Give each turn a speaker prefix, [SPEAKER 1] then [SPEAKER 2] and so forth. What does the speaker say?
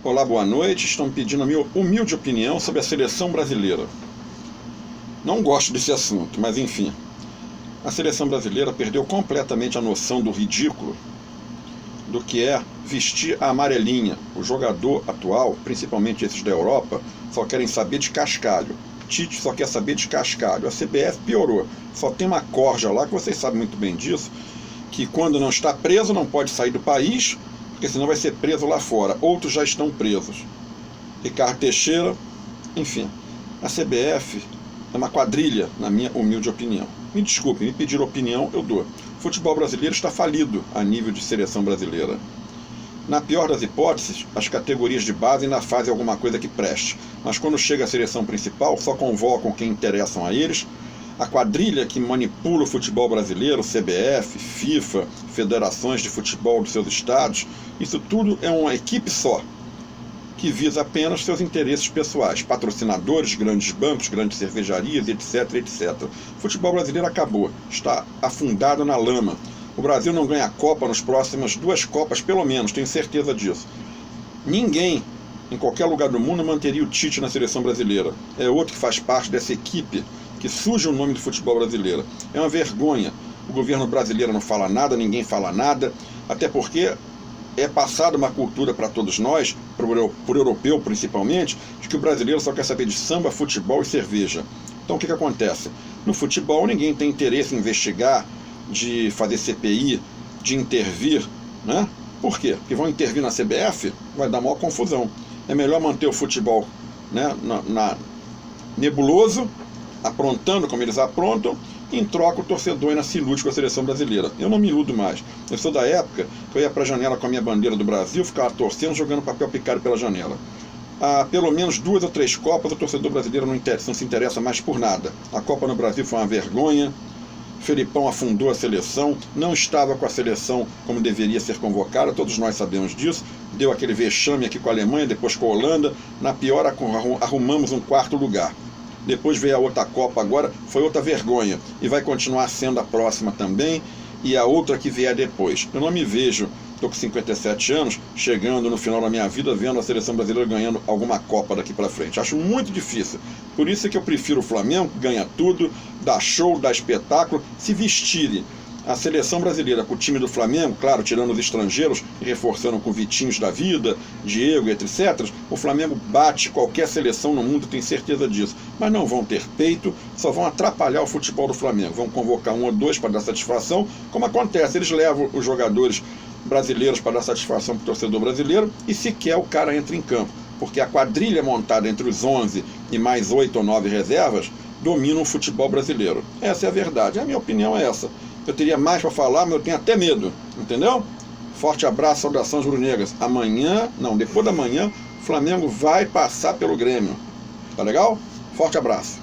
[SPEAKER 1] Olá, boa noite. Estão pedindo a minha humilde opinião sobre a seleção brasileira. Não gosto desse assunto, mas enfim. A seleção brasileira perdeu completamente a noção do ridículo do que é vestir a amarelinha. O jogador atual, principalmente esses da Europa, só querem saber de cascalho. Tite só quer saber de cascalho. A CBF piorou. Só tem uma corja lá, que vocês sabem muito bem disso, que quando não está preso não pode sair do país, porque senão vai ser preso lá fora. Outros já estão presos. Ricardo Teixeira, enfim. A CBF é uma quadrilha, na minha humilde opinião. Me desculpe, me pedir opinião, eu dou. O futebol brasileiro está falido a nível de seleção brasileira. Na pior das hipóteses, as categorias de base ainda fazem alguma coisa que preste. Mas quando chega a seleção principal, só convocam quem interessam a eles. A quadrilha que manipula o futebol brasileiro, CBF, FIFA, federações de futebol dos seus estados, isso tudo é uma equipe só, que visa apenas seus interesses pessoais, patrocinadores, grandes bancos, grandes cervejarias, etc, etc. O futebol brasileiro acabou, está afundado na lama. O Brasil não ganha a Copa nas próximas 2 Copas, pelo menos, tenho certeza disso. Ninguém, em qualquer lugar do mundo, manteria o Tite na seleção brasileira. É outro que faz parte dessa equipe que suja o nome do futebol brasileiro. É uma vergonha. O governo brasileiro não fala nada, ninguém fala nada, até porque é passada uma cultura para todos nós, por europeu principalmente, de que o brasileiro só quer saber de samba, futebol e cerveja. Então o que acontece? No futebol ninguém tem interesse em investigar, de fazer CPI, de intervir, né? Por quê? Porque vão intervir na CBF, vai dar maior confusão. É melhor manter o futebol, né, nebuloso, aprontando como eles aprontam, e em troca o torcedor ainda se ilude com a seleção brasileira. Eu não me iludo mais. Eu sou da época que eu ia para a janela com a minha bandeira do Brasil, ficava torcendo, jogando papel picado pela janela. Há pelo menos 2 ou 3 Copas o torcedor brasileiro não se interessa mais por nada. A Copa no Brasil foi uma vergonha. Felipão afundou a seleção, não estava com a seleção como deveria ser convocada, todos nós sabemos disso, deu aquele vexame aqui com a Alemanha, depois com a Holanda, na pior arrumamos um 4º lugar. Depois veio a outra Copa agora, foi outra vergonha, e vai continuar sendo a próxima também, e a outra que vier depois. Eu não me vejo, estou com 57 anos, chegando no final da minha vida, vendo a seleção brasileira ganhando alguma Copa daqui para frente. Acho muito difícil. Por isso é que eu prefiro o Flamengo, que ganha tudo, dá show, dá espetáculo, se vestirem. A seleção brasileira com o time do Flamengo, claro, tirando os estrangeiros e reforçando com Vitinhos da vida, Diego, etc., o Flamengo bate qualquer seleção no mundo, tenho certeza disso. Mas não vão ter peito, só vão atrapalhar o futebol do Flamengo. Vão convocar 1 ou 2 para dar satisfação, como acontece, eles levam os jogadores brasileiros para dar satisfação para o torcedor brasileiro e sequer o cara entra em campo, porque a quadrilha montada entre os 11 e mais 8 ou 9 reservas domina o futebol brasileiro. Essa é a verdade, a minha opinião é essa. Eu teria mais para falar, mas eu tenho até medo, entendeu? Forte abraço, saudações rubro-negras. Depois da manhã, o Flamengo vai passar pelo Grêmio. Tá legal? Forte abraço.